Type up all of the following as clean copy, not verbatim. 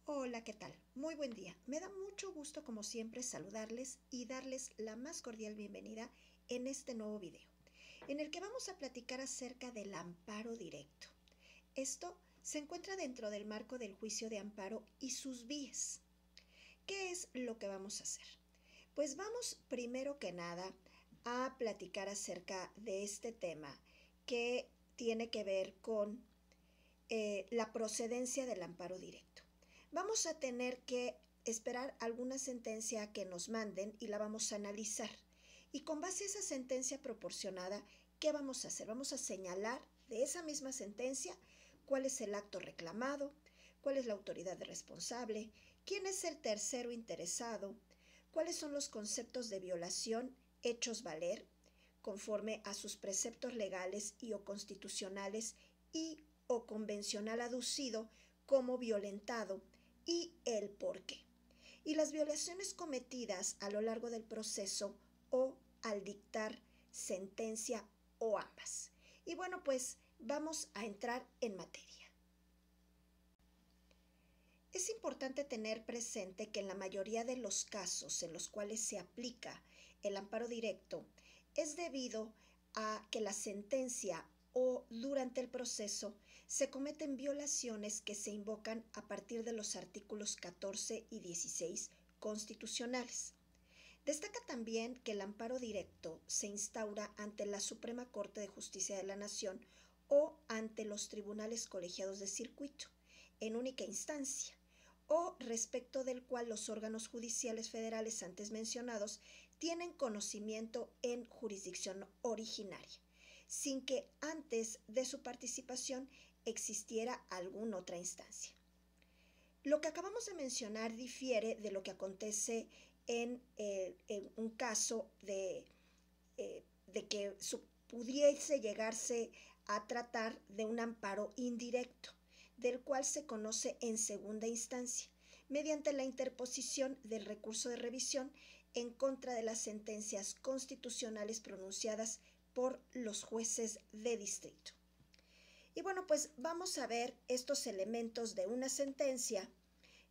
Hola, ¿qué tal? Muy buen día. Me da mucho gusto, como siempre, saludarles y darles la más cordial bienvenida en este nuevo video, en el que vamos a platicar acerca del amparo directo. Esto se encuentra dentro del marco del juicio de amparo y sus vías. ¿Qué es lo que vamos a hacer? Pues vamos primero que nada a platicar acerca de este tema que tiene que ver con la procedencia del amparo directo. Vamos a tener que esperar alguna sentencia que nos manden y la vamos a analizar. Y con base a esa sentencia proporcionada, ¿qué vamos a hacer? Vamos a señalar de esa misma sentencia cuál es el acto reclamado, cuál es la autoridad responsable, quién es el tercero interesado, cuáles son los conceptos de violación hechos valer conforme a sus preceptos legales y o constitucionales y o convencional aducido como violentado y el por qué. Y las violaciones cometidas a lo largo del proceso o al dictar sentencia o ambas. Y bueno, pues vamos a entrar en materia. Es importante tener presente que en la mayoría de los casos en los cuales se aplica el amparo directo es debido a que la sentencia o durante el proceso se cometen violaciones que se invocan a partir de los artículos 14 y 16 constitucionales. Destaca también que el amparo directo se instaura ante la Suprema Corte de Justicia de la Nación o ante los tribunales colegiados de circuito, en única instancia, o respecto del cual los órganos judiciales federales antes mencionados tienen conocimiento en jurisdicción originaria, sin que antes de su participación existiera alguna otra instancia. Lo que acabamos de mencionar difiere de lo que acontece en un caso de que pudiese llegarse a tratar de un amparo indirecto, del cual se conoce en segunda instancia, mediante la interposición del recurso de revisión en contra de las sentencias constitucionales pronunciadas por los jueces de distrito. Y bueno, pues vamos a ver estos elementos de una sentencia.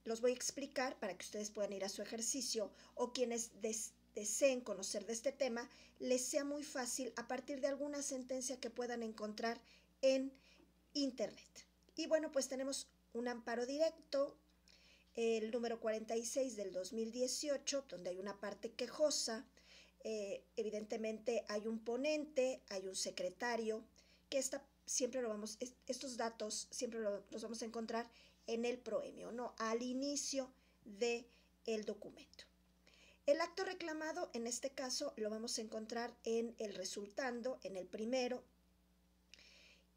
Los voy a explicar para que ustedes puedan ir a su ejercicio o quienes deseen conocer de este tema, les sea muy fácil a partir de alguna sentencia que puedan encontrar en internet. Y bueno, pues tenemos un amparo directo, el número 46 del 2018, donde hay una parte quejosa. Evidentemente hay un ponente, hay un secretario, que estos datos siempre los vamos a encontrar en el proemio, ¿no? Al inicio del documento. El acto reclamado, en este caso, lo vamos a encontrar en el resultando, en el primero,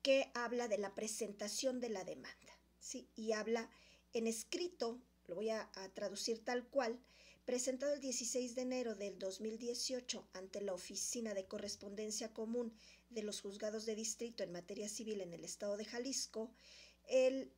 que habla de la presentación de la demanda, ¿sí? Y habla en escrito, lo voy a traducir tal cual, presentado el 16 de enero del 2018 ante la Oficina de Correspondencia Común de los Juzgados de Distrito en materia civil en el estado de Jalisco, el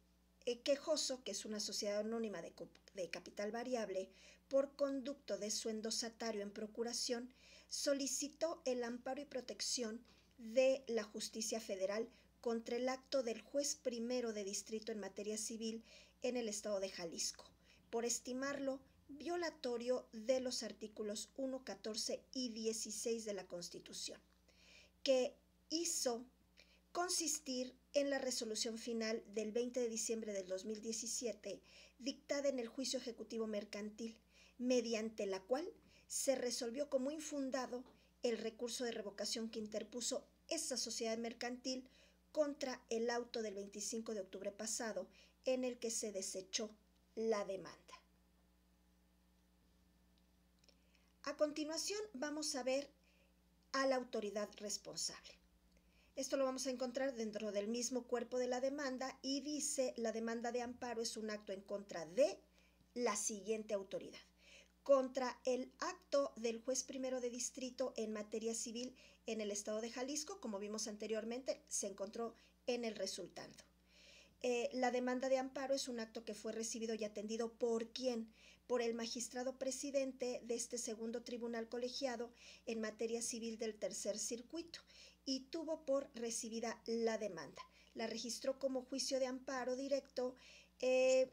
quejoso, que es una sociedad anónima de capital variable, por conducto de su endosatario en procuración, solicitó el amparo y protección de la justicia federal contra el acto del juez primero de distrito en materia civil en el estado de Jalisco, por estimarlo violatorio de los artículos 1, 14 y 16 de la Constitución, que hizo consistir en la resolución final del 20 de diciembre del 2017, dictada en el juicio ejecutivo mercantil, mediante la cual se resolvió como infundado el recurso de revocación que interpuso esa sociedad mercantil contra el auto del 25 de octubre pasado, en el que se desechó la demanda. A continuación vamos a ver a la autoridad responsable. Esto lo vamos a encontrar dentro del mismo cuerpo de la demanda y dice: la demanda de amparo es un acto en contra de la siguiente autoridad. Contra el acto del juez primero de distrito en materia civil en el estado de Jalisco, como vimos anteriormente, se encontró en el resultando. La demanda de amparo es un acto que fue recibido y atendido ¿por quién? Por el magistrado presidente de este segundo tribunal colegiado en materia civil del tercer circuito y tuvo por recibida la demanda. La registró como juicio de amparo directo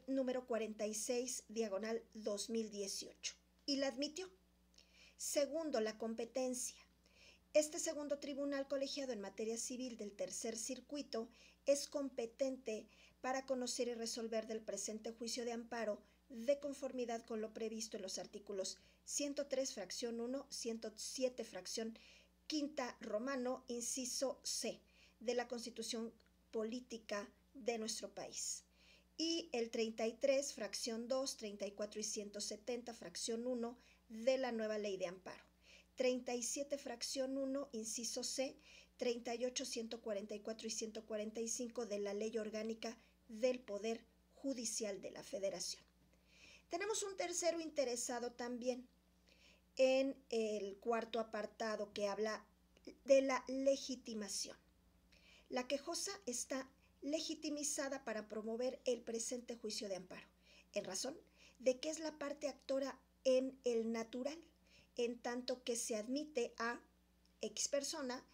número 46, diagonal 2018, y la admitió. Segundo, la competencia. Este segundo tribunal colegiado en materia civil del tercer circuito es competente para conocer y resolver del presente juicio de amparo de conformidad con lo previsto en los artículos 103, fracción 1, 107, fracción quinta romano, inciso C, de la Constitución Política de nuestro país. Y el 33, fracción 2, 34 y 170, fracción 1, de la nueva ley de amparo. 37, fracción 1, inciso C, 38, 144 y 145 de la Ley Orgánica del Poder Judicial de la Federación. Tenemos un tercero interesado también en el cuarto apartado que habla de la legitimación. La quejosa está legitimizada para promover el presente juicio de amparo, en razón de que es la parte actora en el natural, en tanto que se admite a X persona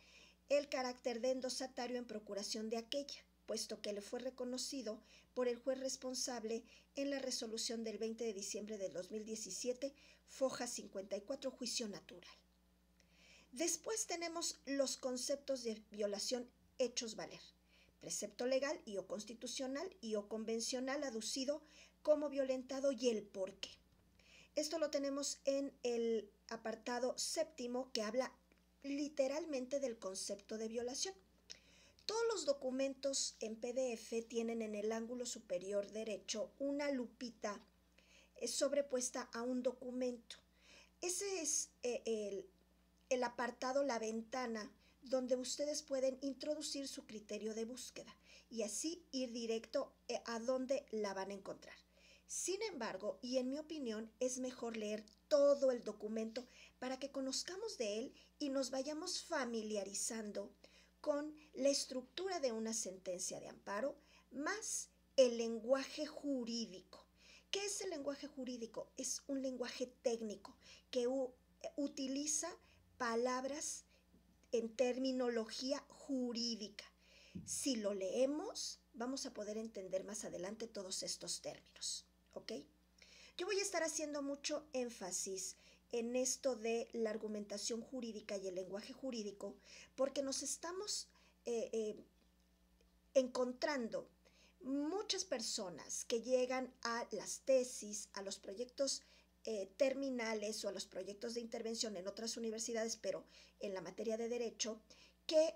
el carácter de endosatario en procuración de aquella, puesto que le fue reconocido por el juez responsable en la resolución del 20 de diciembre del 2017, foja 54, juicio natural. Después tenemos los conceptos de violación hechos valer: precepto legal y o constitucional y o convencional aducido como violentado y el por qué. Esto lo tenemos en el apartado séptimo, que habla literalmente del concepto de violación. Todos los documentos en PDF tienen en el ángulo superior derecho una lupita sobrepuesta a un documento. Ese es el apartado, la ventana, donde ustedes pueden introducir su criterio de búsqueda y así ir directo a donde la van a encontrar. Sin embargo, y en mi opinión, es mejor leer todo el documento para que conozcamos de él y nos vayamos familiarizando con la estructura de una sentencia de amparo, más el lenguaje jurídico. ¿Qué es el lenguaje jurídico? Es un lenguaje técnico que utiliza palabras en terminología jurídica. Si lo leemos, vamos a poder entender más adelante todos estos términos, ¿ok? Yo voy a estar haciendo mucho énfasis en esto de la argumentación jurídica y el lenguaje jurídico, porque nos estamos encontrando muchas personas que llegan a las tesis, a los proyectos terminales o a los proyectos de intervención en otras universidades, pero en la materia de derecho, que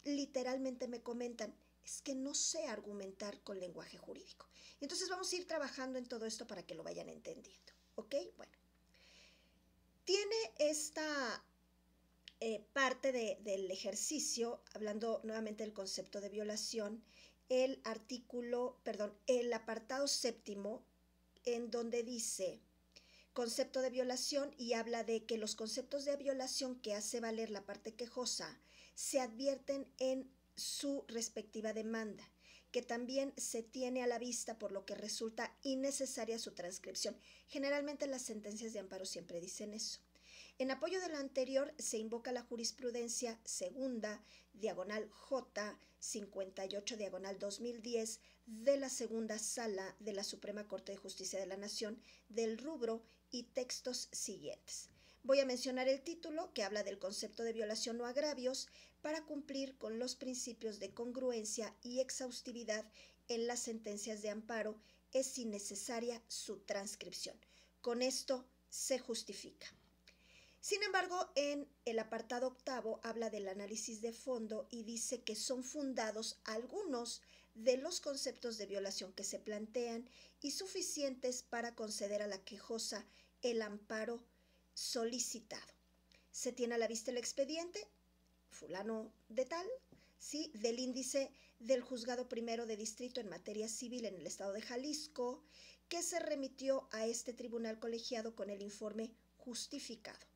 literalmente me comentan: es que no sé argumentar con lenguaje jurídico. Entonces vamos a ir trabajando en todo esto para que lo vayan entendiendo, ¿ok? Bueno, tiene esta parte del ejercicio, hablando nuevamente del concepto de violación, el apartado séptimo, en donde dice concepto de violación, y habla de que los conceptos de violación que hace valer la parte quejosa se advierten en su respectiva demanda, que también se tiene a la vista, por lo que resulta innecesaria su transcripción. Generalmente las sentencias de amparo siempre dicen eso. En apoyo de lo anterior se invoca la jurisprudencia segunda, diagonal J, 58, diagonal 2010, de la segunda sala de la Suprema Corte de Justicia de la Nación, del rubro y textos siguientes. Voy a mencionar el título, que habla del concepto de violación o agravios. Para cumplir con los principios de congruencia y exhaustividad en las sentencias de amparo, es innecesaria su transcripción. Con esto se justifica. Sin embargo, en el apartado octavo habla del análisis de fondo y dice que son fundados algunos de los conceptos de violación que se plantean y suficientes para conceder a la quejosa el amparo solicitado. Se tiene a la vista el expediente, fulano de tal, ¿sí?, del índice del Juzgado Primero de Distrito en materia civil en el estado de Jalisco, que se remitió a este tribunal colegiado con el informe justificado,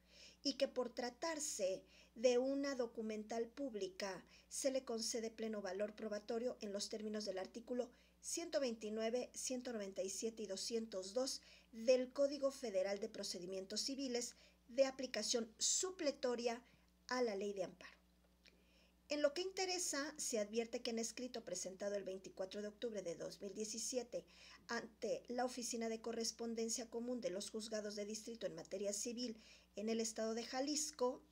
y que por tratarse de una documental pública se le concede pleno valor probatorio en los términos del artículo 129, 197 y 202 del Código Federal de Procedimientos Civiles, de aplicación supletoria a la Ley de Amparo. En lo que interesa, se advierte que en escrito presentado el 24 de octubre de 2017 ante la Oficina de Correspondencia Común de los Juzgados de Distrito en materia civil en el estado de Jalisco,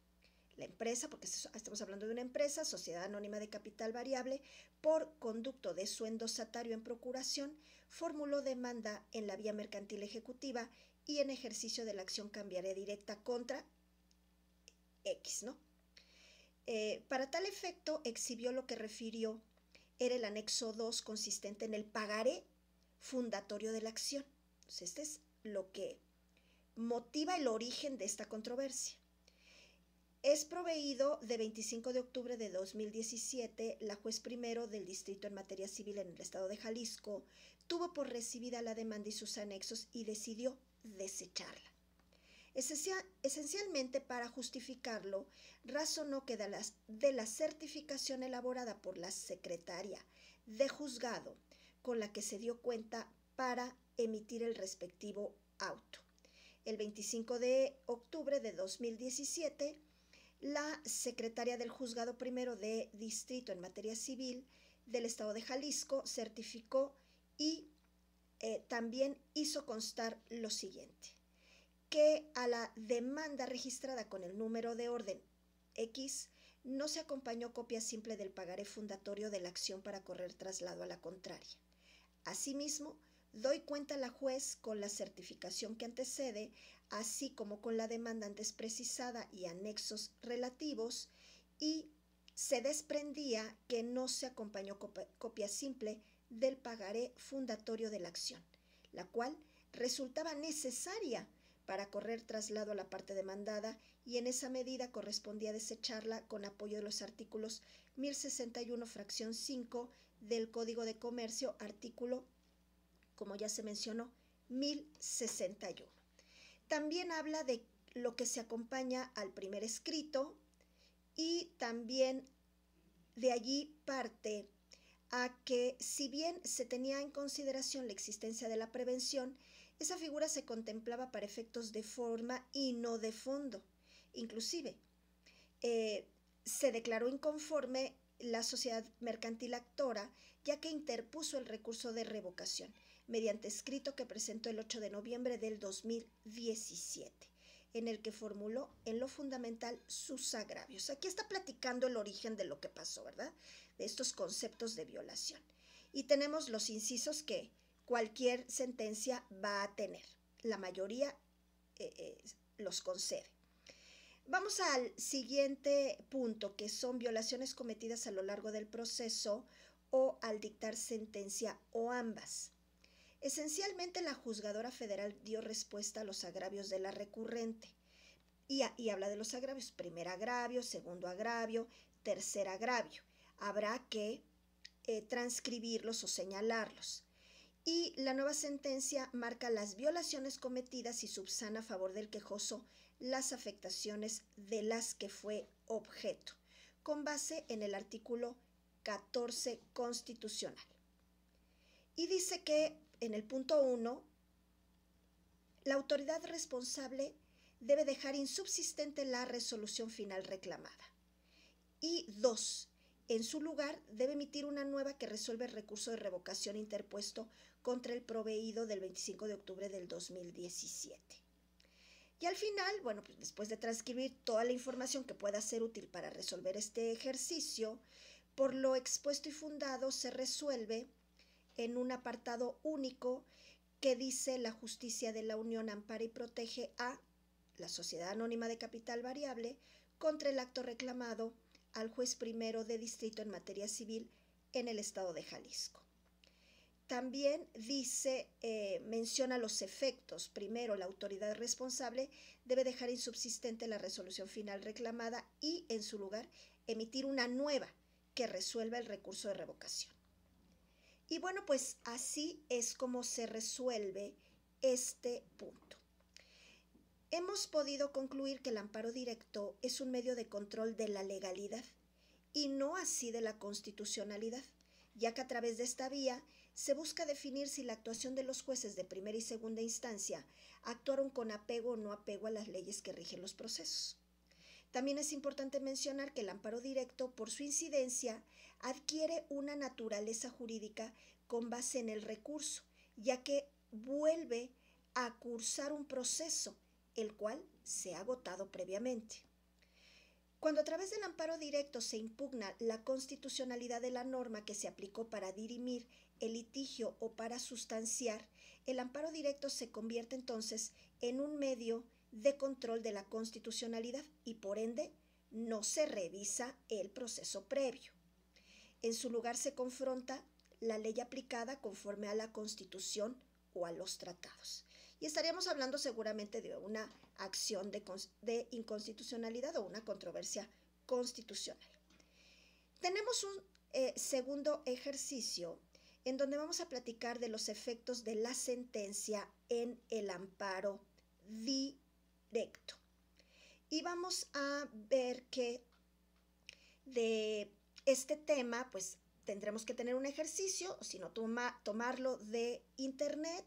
la empresa, porque estamos hablando de una empresa, Sociedad Anónima de Capital Variable, por conducto de su endosatario en procuración, formuló demanda en la vía mercantil ejecutiva y en ejercicio de la acción cambiaria directa contra X, ¿no? Para tal efecto, exhibió lo que refirió era el anexo 2 consistente en el pagaré fundatorio de la acción. Entonces, este es lo que motiva el origen de esta controversia. Es proveído de 25 de octubre de 2017, la juez primero del distrito en materia civil en el estado de Jalisco tuvo por recibida la demanda y sus anexos y decidió desecharla. Esencialmente para justificarlo, razonó que de la certificación elaborada por la secretaria de juzgado con la que se dio cuenta para emitir el respectivo auto. El 25 de octubre de 2017, la secretaria del juzgado primero de distrito en materia civil del estado de Jalisco certificó y también hizo constar lo siguiente: que a la demanda registrada con el número de orden X no se acompañó copia simple del pagaré fundatorio de la acción para correr traslado a la contraria. Asimismo, doy cuenta a la juez con la certificación que antecede, así como con la demanda antes precisada y anexos relativos, y se desprendía que no se acompañó copia simple del pagaré fundatorio de la acción, la cual resultaba necesaria para correr traslado a la parte demandada y en esa medida correspondía desecharla con apoyo de los artículos 1061 fracción 5 del Código de Comercio, artículo, como ya se mencionó, 1061. También habla de lo que se acompaña al primer escrito y también de allí parte a que si bien se tenía en consideración la existencia de la prevención, esa figura se contemplaba para efectos de forma y no de fondo. Inclusive, se declaró inconforme la sociedad mercantil actora, ya que interpuso el recurso de revocación, mediante escrito que presentó el 8 de noviembre del 2017, en el que formuló en lo fundamental sus agravios. Aquí está platicando el origen de lo que pasó, ¿verdad? De estos conceptos de violación. Y tenemos los incisos que cualquier sentencia va a tener. La mayoría los concede. Vamos al siguiente punto, que son violaciones cometidas a lo largo del proceso o al dictar sentencia o ambas. Esencialmente, la juzgadora federal dio respuesta a los agravios de la recurrente y habla de los agravios: primer agravio, segundo agravio, tercer agravio. Habrá que transcribirlos o señalarlos. Y la nueva sentencia marca las violaciones cometidas y subsana a favor del quejoso las afectaciones de las que fue objeto, con base en el artículo 14 constitucional. Y dice que en el punto 1, la autoridad responsable debe dejar insubsistente la resolución final reclamada. Y 2, en su lugar debe emitir una nueva que resuelva el recurso de revocación interpuesto contra el proveído del 25 de octubre del 2017. Y al final, bueno, pues después de transcribir toda la información que pueda ser útil para resolver este ejercicio, por lo expuesto y fundado se resuelve en un apartado único que dice: la justicia de la Unión ampara y protege a la Sociedad Anónima de Capital Variable contra el acto reclamado al juez primero de distrito en materia civil en el estado de Jalisco. También dice, menciona los efectos. Primero, la autoridad responsable debe dejar insubsistente la resolución final reclamada y, en su lugar, emitir una nueva que resuelva el recurso de revocación. Y bueno, pues así es como se resuelve este punto. Hemos podido concluir que el amparo directo es un medio de control de la legalidad y no así de la constitucionalidad, ya que a través de esta vía se busca definir si la actuación de los jueces de primera y segunda instancia actuaron con apego o no apego a las leyes que rigen los procesos. También es importante mencionar que el amparo directo, por su incidencia, adquiere una naturaleza jurídica con base en el recurso, ya que vuelve a cursar un proceso, el cual se ha agotado previamente. Cuando a través del amparo directo se impugna la constitucionalidad de la norma que se aplicó para dirimir el litigio o para sustanciar, el amparo directo se convierte entonces en un medio de control de la constitucionalidad y por ende no se revisa el proceso previo. En su lugar se confronta la ley aplicada conforme a la Constitución o a los tratados. Y estaríamos hablando seguramente de una acción de inconstitucionalidad o una controversia constitucional. Tenemos un segundo ejercicio en donde vamos a platicar de los efectos de la sentencia en el amparo directo. Y vamos a ver que de este tema, pues tendremos que tener un ejercicio, o si no, tomarlo de internet.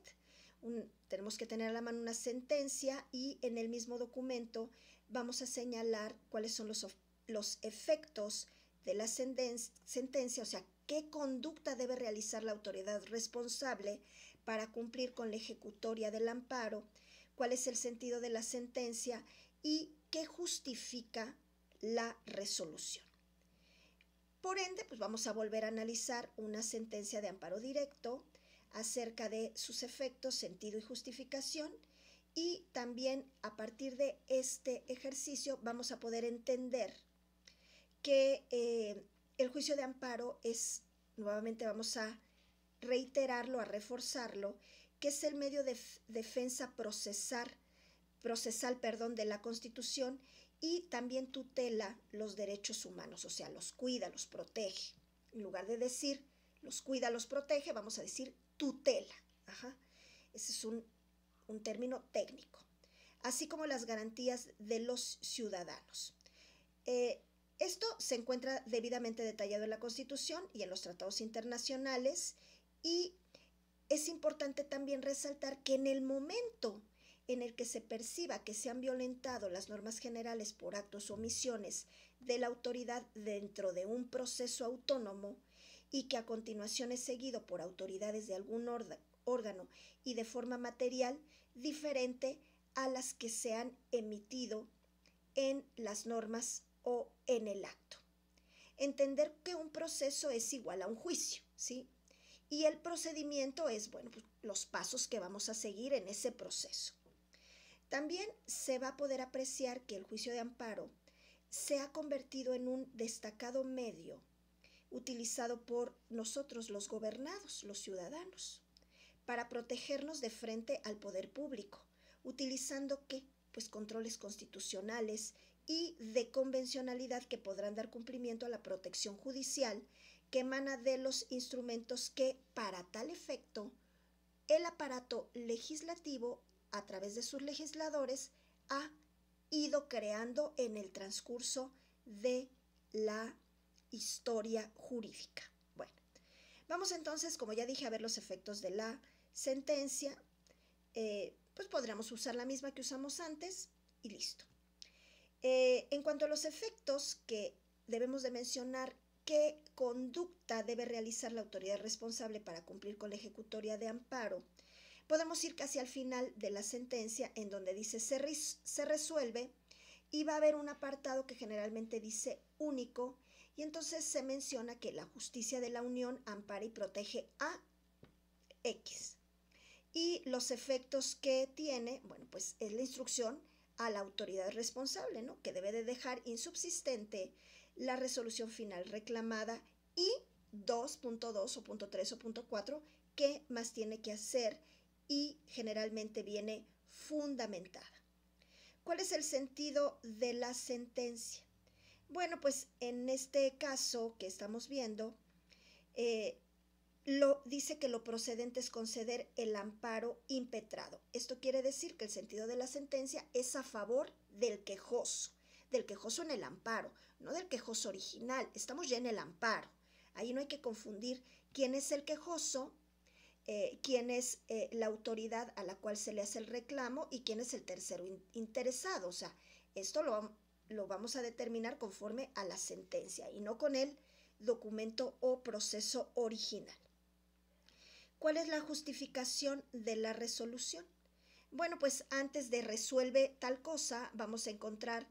Tenemos que tener a la mano una sentencia y en el mismo documento vamos a señalar cuáles son los efectos de la sentencia, o sea, qué conducta debe realizar la autoridad responsable para cumplir con la ejecutoria del amparo, cuál es el sentido de la sentencia y qué justifica la resolución. Por ende, pues vamos a volver a analizar una sentencia de amparo directo acerca de sus efectos, sentido y justificación, y también a partir de este ejercicio vamos a poder entender que el juicio de amparo es, nuevamente vamos a reiterarlo, a reforzarlo, que es el medio de defensa procesal de la Constitución y también tutela los derechos humanos, o sea, los cuida, los protege. En lugar de decir los cuida, los protege, vamos a decir tutela. Ese es un término técnico. Así como las garantías de los ciudadanos. Esto se encuentra debidamente detallado en la Constitución y en los tratados internacionales y es importante también resaltar que en el momento en el que se perciba que se han violentado las normas generales por actos o omisiones de la autoridad dentro de un proceso autónomo y que a continuación es seguido por autoridades de algún órgano y de forma material diferente a las que se han emitido en las normas o en el acto. Entender que un proceso es igual a un juicio, ¿sí? Y el procedimiento es, bueno, pues, los pasos que vamos a seguir en ese proceso. También se va a poder apreciar que el juicio de amparo se ha convertido en un destacado medio utilizado por nosotros los gobernados, los ciudadanos, para protegernos de frente al poder público, utilizando ¿qué? Pues controles constitucionales y de convencionalidad que podrán dar cumplimiento a la protección judicial que emana de los instrumentos que, para tal efecto, el aparato legislativo, a través de sus legisladores, ha ido creando en el transcurso de la historia jurídica. Bueno, vamos entonces, como ya dije, a ver los efectos de la sentencia. Pues podríamos usar la misma que usamos antes y listo. En cuanto a los efectos que debemos de mencionar, ¿qué conducta debe realizar la autoridad responsable para cumplir con la ejecutoria de amparo? Podemos ir casi al final de la sentencia en donde dice se resuelve y va a haber un apartado que generalmente dice único y entonces se menciona que la justicia de la Unión ampara y protege a X. Y los efectos que tiene, bueno, pues es la instrucción a la autoridad responsable, ¿no? Que debe de dejar insubsistente la resolución final reclamada y 2.2 o punto 3 o punto 4, ¿qué más tiene que hacer? Y generalmente viene fundamentada. ¿Cuál es el sentido de la sentencia? Bueno, pues en este caso que estamos viendo, dice que lo procedente es conceder el amparo impetrado. Esto quiere decir que el sentido de la sentencia es a favor del quejoso en el amparo, no del quejoso original. Estamos ya en el amparo. Ahí no hay que confundir quién es el quejoso, quién es la autoridad a la cual se le hace el reclamo y quién es el tercero interesado. O sea, esto lo vamos a determinar conforme a la sentencia y no con el documento o proceso original. ¿Cuál es la justificación de la resolución? Bueno, pues antes de resuelve tal cosa, vamos a encontrar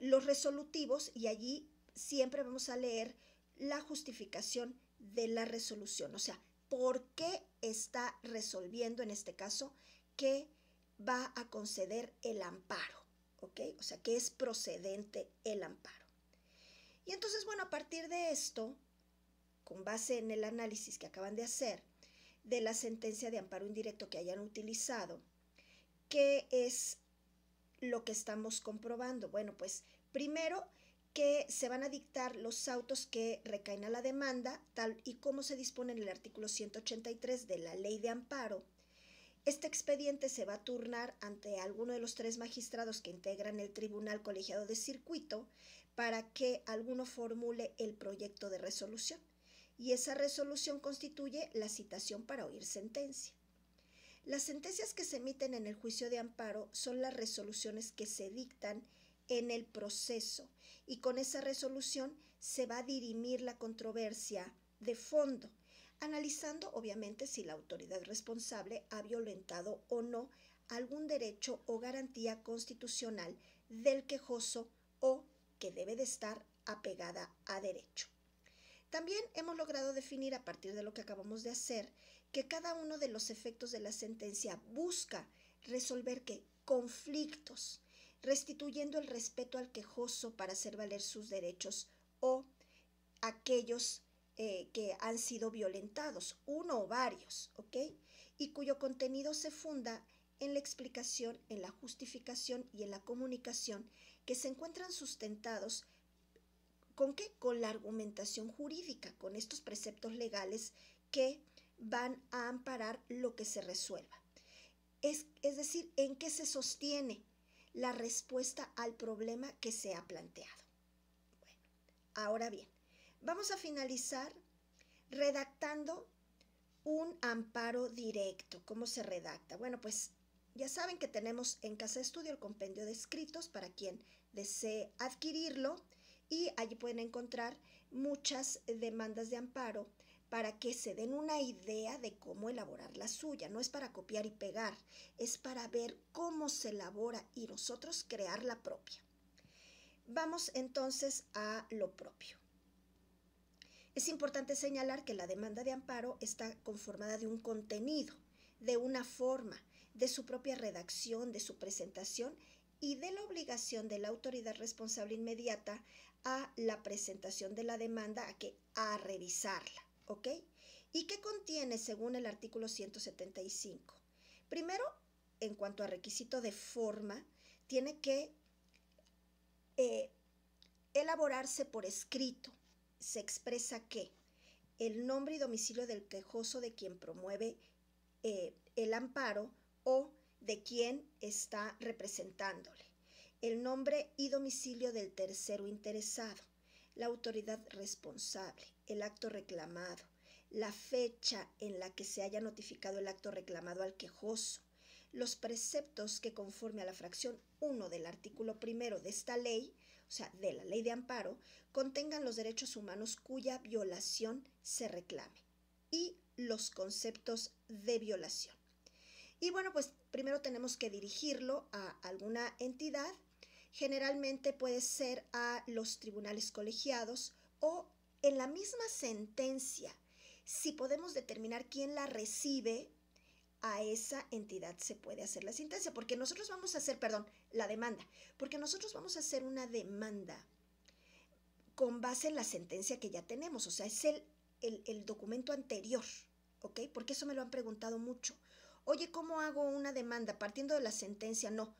los resolutivos y allí siempre vamos a leer la justificación de la resolución, o sea, por qué está resolviendo en este caso que va a conceder el amparo, ¿ok? O sea, que es procedente el amparo. Y entonces, bueno, a partir de esto, con base en el análisis que acaban de hacer de la sentencia de amparo indirecto que hayan utilizado, ¿qué es lo que estamos comprobando? Bueno, pues primero que se van a dictar los autos que recaen a la demanda, tal y como se dispone en el artículo 183 de la Ley de Amparo. Este expediente se va a turnar ante alguno de los 3 magistrados que integran el Tribunal Colegiado de Circuito para que alguno formule el proyecto de resolución. Y esa resolución constituye la citación para oír sentencia. Las sentencias que se emiten en el juicio de amparo son las resoluciones que se dictan en el proceso y con esa resolución se va a dirimir la controversia de fondo, analizando obviamente si la autoridad responsable ha violentado o no algún derecho o garantía constitucional del quejoso o que debe de estar apegada a derecho. También hemos logrado definir a partir de lo que acabamos de hacer que cada uno de los efectos de la sentencia busca resolver ¿qué? Conflictos, restituyendo el respeto al quejoso para hacer valer sus derechos o aquellos que han sido violentados, uno o varios, ¿ok? Y cuyo contenido se funda en la explicación, en la justificación y en la comunicación que se encuentran sustentados ¿con qué? Con la argumentación jurídica, con estos preceptos legales que van a amparar lo que se resuelva. Es decir, en qué se sostiene la respuesta al problema que se ha planteado. Bueno, ahora bien, vamos a finalizar redactando un amparo directo. ¿Cómo se redacta? Bueno, pues ya saben que tenemos en Casa de Estudio el compendio de escritos para quien desee adquirirlo y allí pueden encontrar muchas demandas de amparo para que se den una idea de cómo elaborar la suya. No es para copiar y pegar, es para ver cómo se elabora y nosotros crear la propia. Vamos entonces a lo propio. Es importante señalar que la demanda de amparo está conformada de un contenido, de una forma, de su propia redacción, de su presentación y de la obligación de la autoridad responsable inmediata a la presentación de la demanda, a revisarla, ¿ok? ¿Y qué contiene según el artículo 175? Primero, en cuanto a requisito de forma, tiene que elaborarse por escrito. Se expresa que el nombre y domicilio del quejoso de quien promueve el amparo o de quien está representándole, el nombre y domicilio del tercero interesado, la autoridad responsable, el acto reclamado, la fecha en la que se haya notificado el acto reclamado al quejoso, los preceptos que conforme a la fracción 1 del artículo 1 de esta ley, o sea, de la ley de amparo, contengan los derechos humanos cuya violación se reclame y los conceptos de violación. Y bueno, pues primero tenemos que dirigirlo a alguna entidad, generalmente puede ser a los tribunales colegiados o en la misma sentencia, si podemos determinar quién la recibe, a esa entidad se puede hacer la sentencia, porque nosotros vamos a hacer, la demanda, porque nosotros vamos a hacer una demanda con base en la sentencia que ya tenemos, o sea, es el documento anterior, ¿ok? Porque eso me lo han preguntado mucho. Oye, ¿cómo hago una demanda partiendo de la sentencia? No,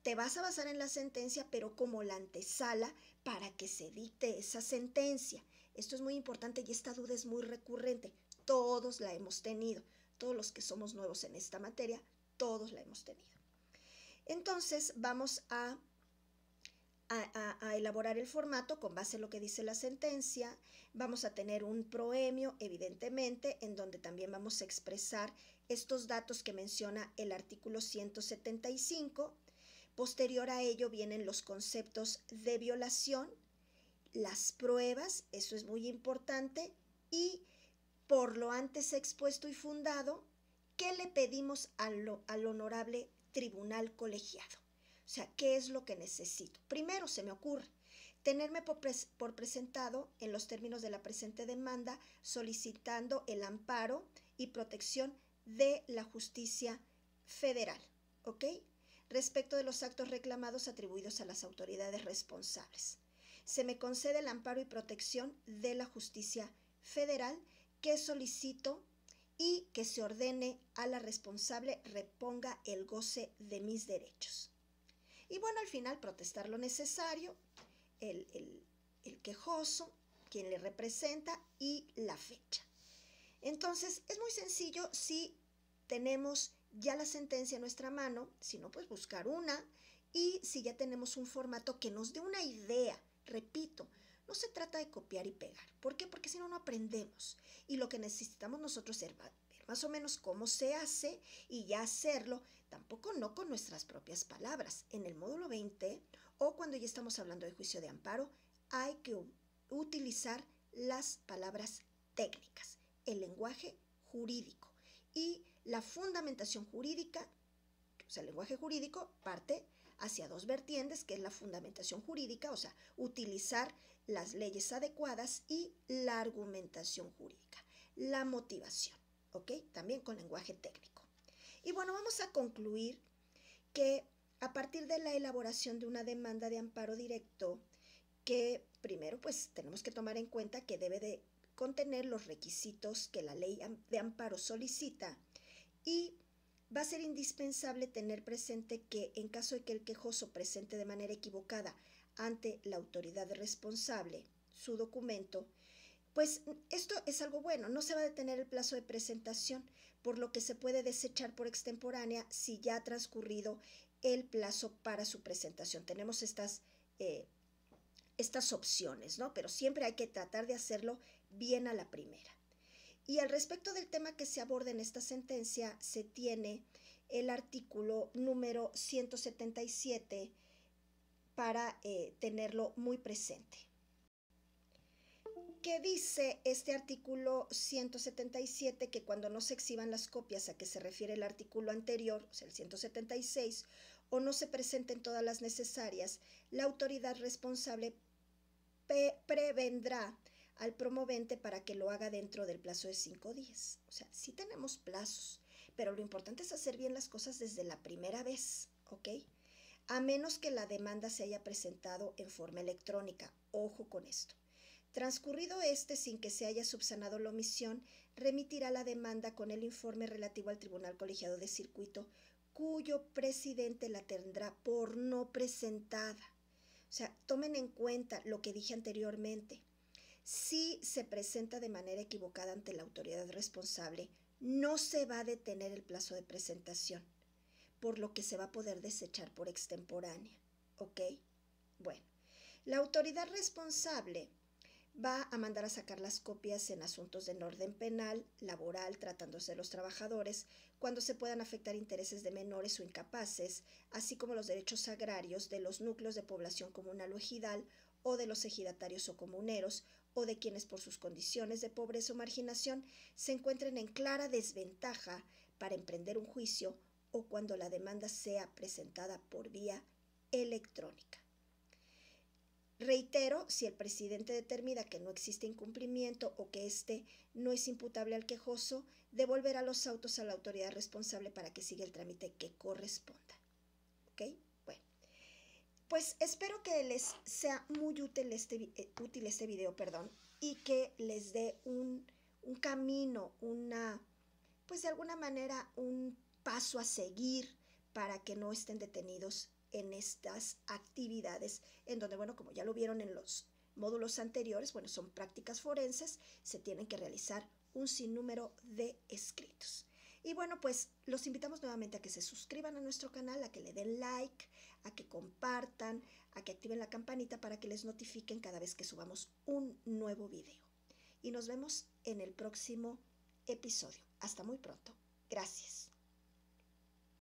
te vas a basar en la sentencia, pero como la antesala para que se dicte esa sentencia. Esto es muy importante y esta duda es muy recurrente. Todos la hemos tenido. Todos los que somos nuevos en esta materia, todos la hemos tenido. Entonces vamos a elaborar el formato con base en lo que dice la sentencia. Vamos a tener un proemio, evidentemente, en donde también vamos a expresar estos datos que menciona el artículo 175. Posterior a ello vienen los conceptos de violación, las pruebas, eso es muy importante, y por lo antes expuesto y fundado, ¿qué le pedimos al honorable tribunal colegiado? O sea, ¿qué es lo que necesito? Primero se me ocurre tenerme por presentado en los términos de la presente demanda solicitando el amparo y protección de la justicia federal, ¿ok? Respecto de los actos reclamados atribuidos a las autoridades responsables. Se me concede el amparo y protección de la justicia federal que solicito y que se ordene a la responsable reponga el goce de mis derechos. Y bueno, al final protestar lo necesario, el quejoso, quien le representa y la fecha. Entonces, es muy sencillo si tenemos ya la sentencia en nuestra mano, si no, pues buscar una, y si ya tenemos un formato que nos dé una idea, repito, no se trata de copiar y pegar. ¿Por qué? Porque si no, no aprendemos. Y lo que necesitamos nosotros es ver más o menos cómo se hace y ya hacerlo, tampoco no con nuestras propias palabras. En el módulo 20 o cuando ya estamos hablando de juicio de amparo, hay que utilizar las palabras técnicas, el lenguaje jurídico y la fundamentación jurídica. O sea, el lenguaje jurídico parte hacia dos vertientes, que es la fundamentación jurídica, o sea, utilizar las leyes adecuadas, y la argumentación jurídica, la motivación, ¿ok? También con lenguaje técnico. Y bueno, vamos a concluir que a partir de la elaboración de una demanda de amparo directo, que primero pues tenemos que tomar en cuenta que debe de contener los requisitos que la ley de amparo solicita, y va a ser indispensable tener presente que en caso de que el quejoso presente de manera equivocada ante la autoridad responsable su documento, pues esto es algo bueno, no se va a detener el plazo de presentación, por lo que se puede desechar por extemporánea si ya ha transcurrido el plazo para su presentación. Tenemos estas opciones, ¿no? Pero siempre hay que tratar de hacerlo bien a la primera. Y al respecto del tema que se aborda en esta sentencia, se tiene el artículo número 177 para tenerlo muy presente. ¿Qué dice este artículo 177? Que cuando no se exhiban las copias a que se refiere el artículo anterior, o sea, el 176, o no se presenten todas las necesarias, la autoridad responsable prevendrá al promovente para que lo haga dentro del plazo de 5 días. O sea, sí tenemos plazos, pero lo importante es hacer bien las cosas desde la primera vez, ¿ok? A menos que la demanda se haya presentado en forma electrónica. Ojo con esto. Transcurrido sin que se haya subsanado la omisión, remitirá la demanda con el informe relativo al Tribunal Colegiado de Circuito, cuyo presidente la tendrá por no presentada. O sea, tomen en cuenta lo que dije anteriormente. Si se presenta de manera equivocada ante la autoridad responsable, no se va a detener el plazo de presentación, por lo que se va a poder desechar por extemporánea, ¿ok? Bueno, la autoridad responsable va a mandar a sacar las copias en asuntos de orden penal, laboral, tratándose de los trabajadores, cuando se puedan afectar intereses de menores o incapaces, así como los derechos agrarios de los núcleos de población comunal o ejidal, o de los ejidatarios o comuneros, o de quienes por sus condiciones de pobreza o marginación se encuentren en clara desventaja para emprender un juicio, o cuando la demanda sea presentada por vía electrónica. Reitero, si el presidente determina que no existe incumplimiento o que éste no es imputable al quejoso, devolverá los autos a la autoridad responsable para que siga el trámite que corresponda. ¿Ok? Bueno, pues espero que les sea muy útil este video, y que les dé un camino, pues de alguna manera un paso a seguir para que no estén detenidos en estas actividades, en donde, bueno, como ya lo vieron en los módulos anteriores, bueno, son prácticas forenses, se tienen que realizar un sinnúmero de escritos. Y bueno, pues los invitamos nuevamente a que se suscriban a nuestro canal, a que le den like, a que compartan, a que activen la campanita para que les notifiquen cada vez que subamos un nuevo video. Y nos vemos en el próximo episodio. Hasta muy pronto. Gracias.